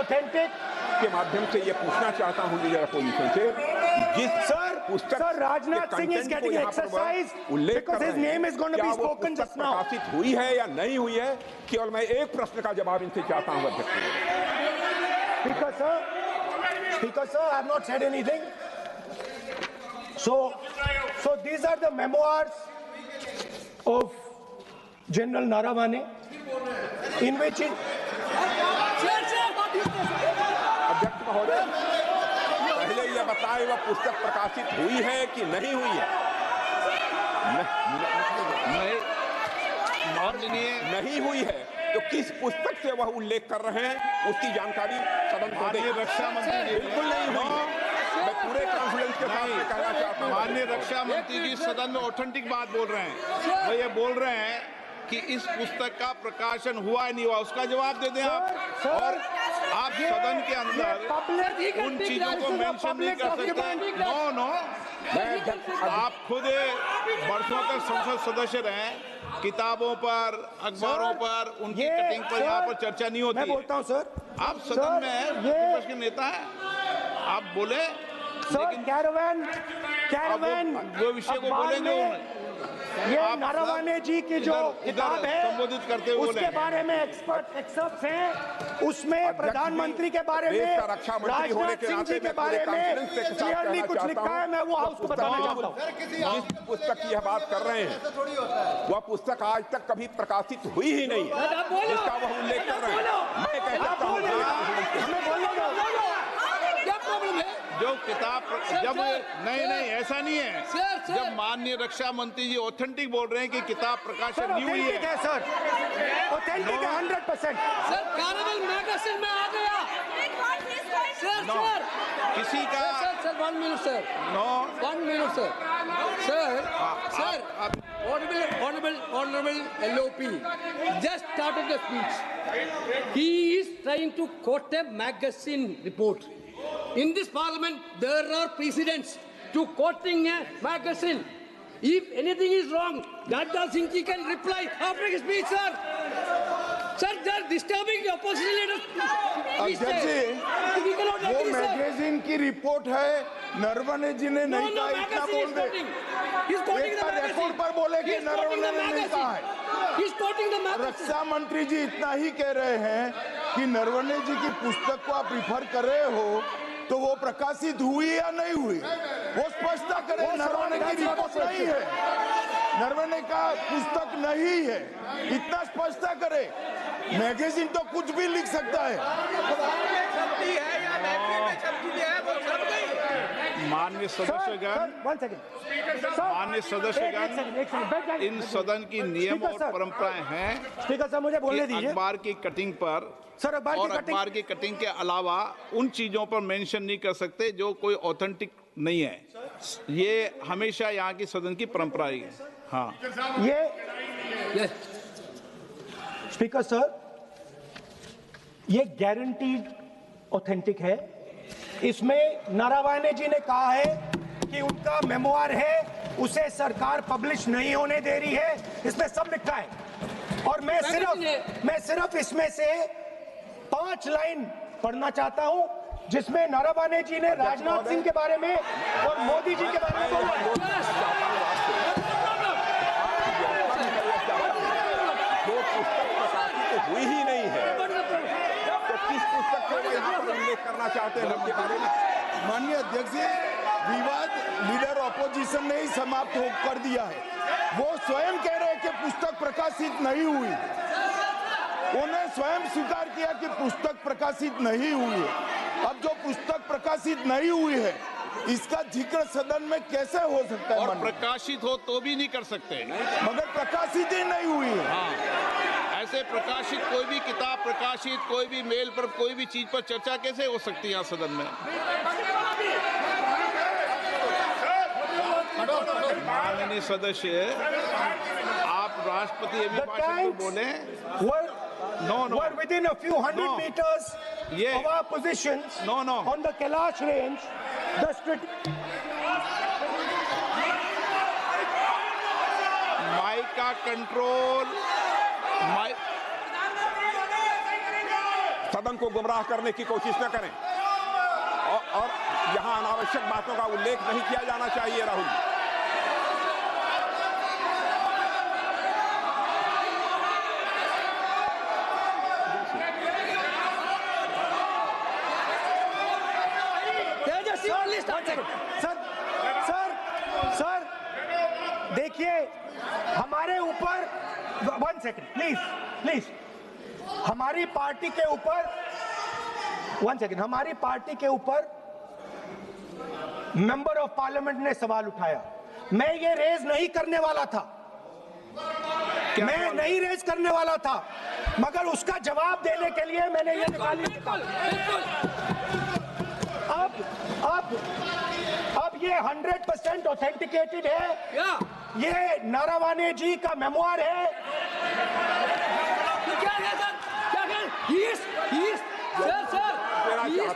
Authentic के माध्यम से ये पूछना चाहता हूं लीडर अपोजिशन से, जिस पुस्तक sir Rajnath Singh is getting exercise because his name is going to be spoken just now. प्रकाशित हुई है या नहीं हुई है, केवल मैं एक प्रश्न का जवाब इनसे चाहता हूं अध्यक्ष। Speaker sir, I have not said anything. So these are the memoirs of General Naravane, in which अध्यक्ष महोदय, पहले यह बताए वह पुस्तक प्रकाशित हुई है कि नहीं हुई है? नहीं हुई है तो किस पुस्तक से वह उल्लेख कर रहे हैं उसकी जानकारी सदन को दें। रक्षा मंत्री बिल्कुल नहीं हुई। मैं पूरे कॉन्फिडेंस के साथ कहना चाहता हूं, माननीय रक्षा मंत्री जी सदन में ऑथेंटिक बात बोल रहे हैं। वो ये बोल रहे हैं कि इस पुस्तक का प्रकाशन हुआ है नहीं हुआ, उसका जवाब दे दें आप। और आप सदन के अंदर उन चीजों को मेंशन नहीं कर सकते। नो आप खुद वर्षों तक संसद सदस्य रहे, किताबों पर, अखबारों पर, उनकी कटिंग पर यहाँ पर चर्चा नहीं होती। मैं बोलता हूँ सर, आप सदन में विपक्ष के नेता हैं, आप बोले, लेकिन कैरावैन वो विषय को बोले जो ये नारावाने जी की जो किताब है संबोधित करते हुए उसके बारे में एक्सपर्ट्स हैं, उसमें प्रधानमंत्री के बारे में, राजनाथ सिंह जी के बारे में क्लियरली कुछ लिखा है। मैं वो हाउस को बताना चाहता हूँ। जिस पुस्तक की यह बात कर रहे हैं वह पुस्तक आज तक कभी प्रकाशित हुई ही नहीं है, जिसका वह उल्लेख कर रहे हैं। मैं कहता हूँ जो किताब जब नहीं ऐसा नहीं है। जब माननीय रक्षा मंत्री जी ऑथेंटिक बोल रहे हैं कि किताब प्रकाशन नहीं हुई है सर, ऑथेंटिक है 100%। सर कैरावैन मैगजीन में आ गया सर। किसी का sir 1 minute sir, 1 minute sir honorable LOP just started the speech. He is trying to quote a magazine report. In this parliament, there are precedents to quoting a magazine. If anything is wrong, Rajnath Singh ji can reply after his speech, sir. Sir, they are disturbing the opposition leaders. अध्यक्ष जी, वो magazine की report है, नरवणे जी ने नहीं कहा, इतना बोल दे। Report पर बोले कि नरवणे ने नहीं कहा है। रक्षा मंत्री जी इतना ही कह रहे हैं कि नरवणे जी की पुस्तक को आप रिफर कर रहे हो तो वो प्रकाशित हुई या नहीं हुई, वो स्पष्ट करें। नरवणे की रिपोर्ट नहीं है, नरवणे का पुस्तक नहीं है, इतना स्पष्ट करे। मैगजीन तो कुछ भी लिख सकता है। माननीय सदस्यगण, इन सदन की नियम और परंपराएं हैं। स्पीकर साहब मुझे बोलने दीजिए। अखबार की कटिंग पर सर, अखबार की कटिंग के अलावा उन चीजों पर मेंशन नहीं कर सकते जो कोई ऑथेंटिक नहीं है। ये हमेशा यहाँ की सदन की परंपरा ही है। हाँ, ये स्पीकर सर, ये गारंटीड ऑथेंटिक है। इसमें नारावाने जी ने कहा है कि उनका मेमोआर है, उसे सरकार पब्लिश नहीं होने दे रही है, इसमें सब लिखा है। और मैं सिर्फ इसमें से 5 लाइन पढ़ना चाहता हूं जिसमें नारावाने जी ने राजनाथ सिंह के बारे में और मोदी जी के बारे में बोला है। जो पुस्तक प्रकाशित हुई ही नहीं है तो किस पुस्तक को यहाँ पर उल्लेख करना चाहते हैं उनके बारे में? माननीय अध्यक्ष जी, विवाद लीडर ऑपोजिशन ने ही समाप्त कर दिया है। वो स्वयं कह रहे हैं कि पुस्तक प्रकाशित नहीं हुई, उन्हें स्वयं स्वीकार किया कि पुस्तक प्रकाशित नहीं हुई है। अब जो पुस्तक प्रकाशित नहीं हुई है इसका जिक्र सदन में कैसे हो सकता है? और प्रकाशित हो तो भी नहीं कर सकते, मगर प्रकाशित ही नहीं हुई है। हाँ, ऐसे प्रकाशित कोई भी किताब प्रकाशित, कोई भी मेल पर, कोई भी चीज पर चर्चा कैसे हो सकती है यहाँ सदन में? माननीय सदस्य, आप राष्ट्रपति अभिभाषण को बोले। Were within a few hundred meters of our positions on the Kailash range. Mic का कंट्रोल, सदन को गुमराह करने की कोशिश न करें और यहां अनावश्यक बातों का उल्लेख नहीं किया जाना चाहिए। राहुल सर देखिए, हमारे ऊपर 1 सेकंड प्लीज, हमारी पार्टी के ऊपर 1 सेकंड, हमारी पार्टी के ऊपर मेंबर ऑफ पार्लियामेंट ने सवाल उठाया। मैं ये रेज नहीं करने वाला था, मैं नहीं रेज करने वाला था, मगर उसका जवाब देने के लिए मैंने ये निकाली। अब ये 100% ऑथेंटिकेटेड है। ये नारावाने जी का मेमोयर है। क्या है सर? क्या है? He is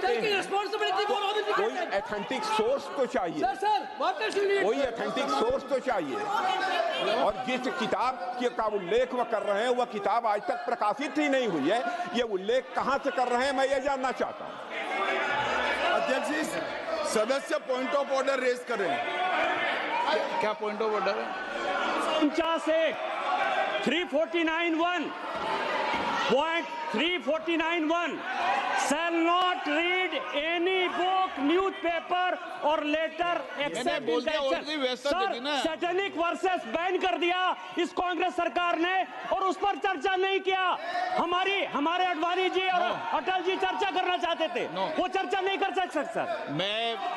taking responsibility for all the things. कोई ऑथेंटिक सोर्स तो चाहिए। Sir, what else you need? कोई ऑथेंटिक सोर्स तो चाहिए। और जिस किताब का उल्लेख वह कर रहे हैं, वह किताब आज तक प्रकाशित ही नहीं हुई है। ये उल्लेख कहां से कर रहे हैं, मैं ये जानना चाहता हूं। अध्यक्ष जी, सदस्य पॉइंट ऑफ ऑर्डर रेज करें। क्या पॉइंट ऑफ ऑर्डर है? 349(1) shall not read any book, newspaper or letter except in the sir, satanic versus ban कर दिया इस कांग्रेस सरकार ने और उस पर चर्चा नहीं किया। हमारे अडवाणी जी और अटल जी चर्चा करना चाहते थे, वो चर्चा नहीं कर सकते सर।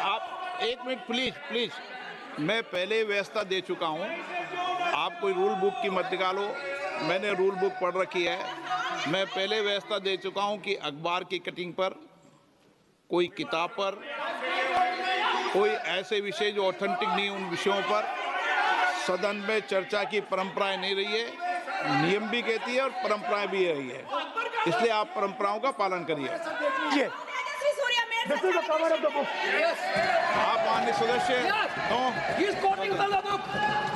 आप 1 मिनट प्लीज, मैं पहले व्यवस्था दे चुका हूं। आप कोई रूल बुक की मत निकालो, मैंने रूल बुक पढ़ रखी है। मैं पहले व्यवस्था दे चुका हूं कि अखबार की कटिंग पर, कोई किताब पर, कोई ऐसे विषय जो ऑथेंटिक नहीं, उन विषयों पर सदन में चर्चा की परंपराएं नहीं रही है। नियम भी कहती है और परंपराएं भी रही है, इसलिए आप परंपराओं का पालन करिए। This is the cover of the book. आप माननीय सदस्य, no, He is quoting from the book.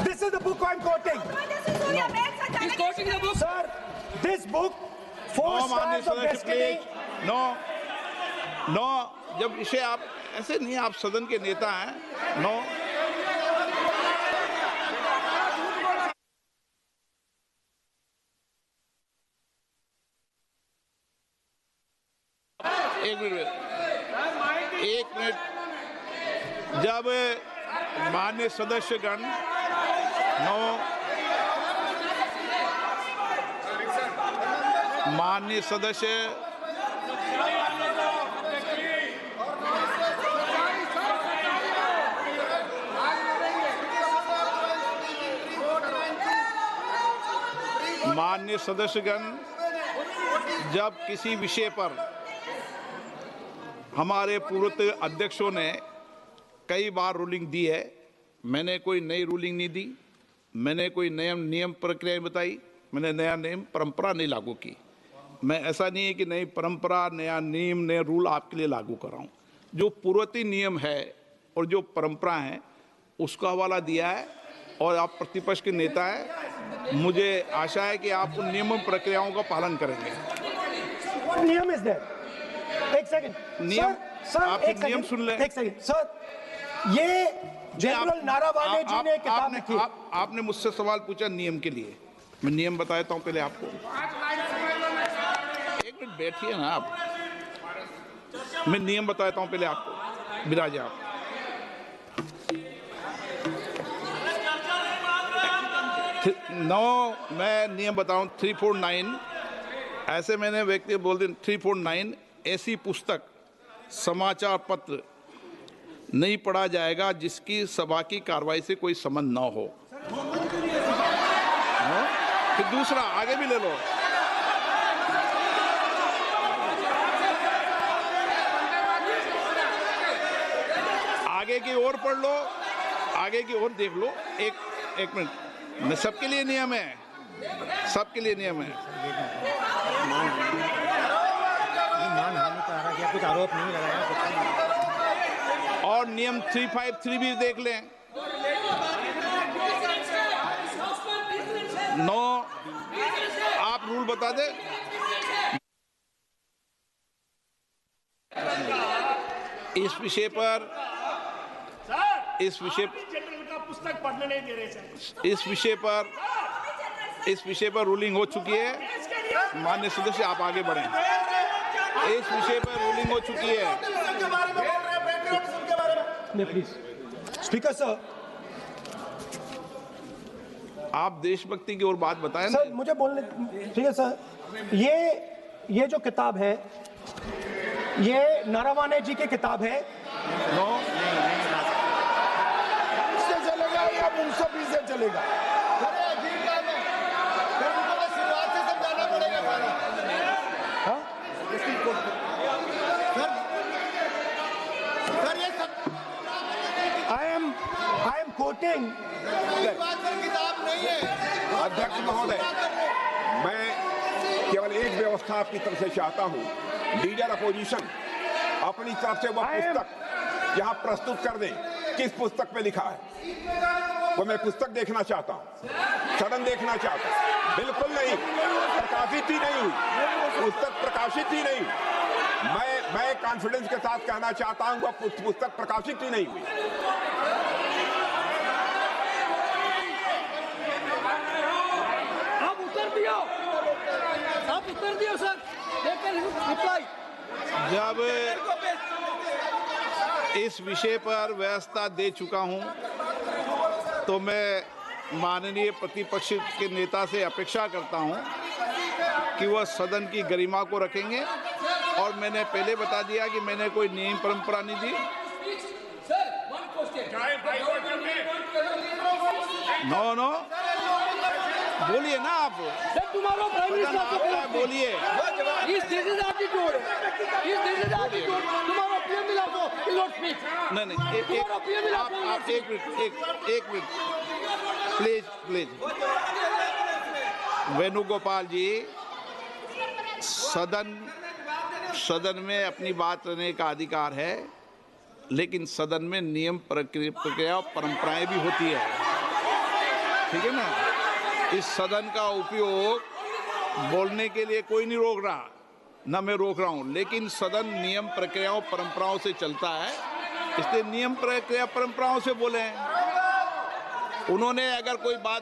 This is the book I'm quoting. He is quoting the book. Sir, this book, 4 माननीय stars of सदस्य destiny. प्लीज, नो, जब इसे आप ऐसे नहीं, आप सदन के नेता हैं, नो। एक मिनट, जब माननीय सदस्यगण, माननीय सदस्य, माननीय सदस्यगण, जब किसी विषय पर हमारे पूर्व अध्यक्षों ने कई बार रूलिंग दी है, मैंने कोई नई रूलिंग नहीं दी, मैंने कोई नियम प्रक्रिया बताई, मैंने नया नियम परंपरा नहीं लागू की। मैं ऐसा नहीं है कि नई परंपरा, नया नियम, नया रूल आपके लिए लागू कर रहा हूँ। जो पूर्ववर्ती नियम है और जो परंपरा है उसका हवाला दिया है, और आप प्रतिपक्ष के नेता हैं, मुझे आशा है कि आप उन नियम प्रक्रियाओं का पालन करेंगे। नियम इज देयर। एक सेकंड, नियम, सर, आप एक नियम सुन लें। एक सेकंड सर, ये जनरल नारावाने जी ने किताब लिखी। आपने मुझसे सवाल पूछा नियम के लिए, मैं नियम बताता हूं पहले आपको। एक मिनट बैठिए ना आप, मैं नियम बताता हूं पहले आपको। विराज आप, मैं नियम बताऊं 349, ऐसे मैंने व्यक्ति बोल दिया 349, ऐसी पुस्तक, समाचार पत्र नहीं पढ़ा जाएगा जिसकी सभा की कार्रवाई से कोई संबंध ना हो। फिर दूसरा आगे भी ले लो, आगे की ओर पढ़ लो, आगे की ओर देख लो। एक मिनट, मैं सबके लिए नियम है, सबके लिए नियम है। कुछ आरोप नहीं लगाया। और नियम 353 भी देख लें। नो, आप रूल बता दे। इस विषय पर जनरल का पुस्तक पढ़ने नहीं दे रहे सर। इस विषय पर रूलिंग हो चुकी है। माननीय सदस्य, आप आगे बढ़ें। इस विषय पर रूलिंग हो चुकी है। प्लीज स्पीकर सर, आप देशभक्ति की ओर बात बताएं ना। सर मुझे बोलने, ठीक है सर। ये जो किताब है, ये नारावाने जी की किताब है। नो, इससे चलेगा या मुंसफी से चलेगा? I am quoting. अध्यक्ष महोदय, मैं केवल एक व्यवस्था आपकी तरफ से चाहता हूं। लीडर अपोजिशन अपनी तरफ से वह पुस्तक यहां प्रस्तुत कर दें। किस पुस्तक पे लिखा है वो मैं पुस्तक देखना चाहता हूं, सदन देखना चाहता हूं। बिल्कुल नहीं, प्रकाशित ही नहीं हुई पुस्तक, प्रकाशित ही नहीं। मैं कॉन्फिडेंस के साथ कहना चाहता हूं वह पुस्तक प्रकाशित ही नहीं हुई। आप उत्तर दियो सर, रिप्लाई। जब इस विषय पर व्यवस्था दे चुका हूं तो मैं माननीय प्रतिपक्ष के नेता से अपेक्षा करता हूं कि वह सदन की गरिमा को रखेंगे। और मैंने पहले बता दिया कि मैंने कोई नियम परंपरा नहीं दी। नो, बोलिए ना आप। बोलिए। नहीं, आप एक मिनट प्लीज। वेणुगोपाल जी, सदन में अपनी बात करने का अधिकार है, लेकिन सदन में नियम प्रक्रिया और परंपराएं भी होती है, ठीक है ना। इस सदन का उपयोग बोलने के लिए कोई नहीं रोक रहा, ना मैं रोक रहा हूं, लेकिन सदन नियम प्रक्रियाओं परंपराओं से चलता है, इसलिए नियम प्रक्रिया परंपराओं से बोले। उन्होंने अगर कोई बात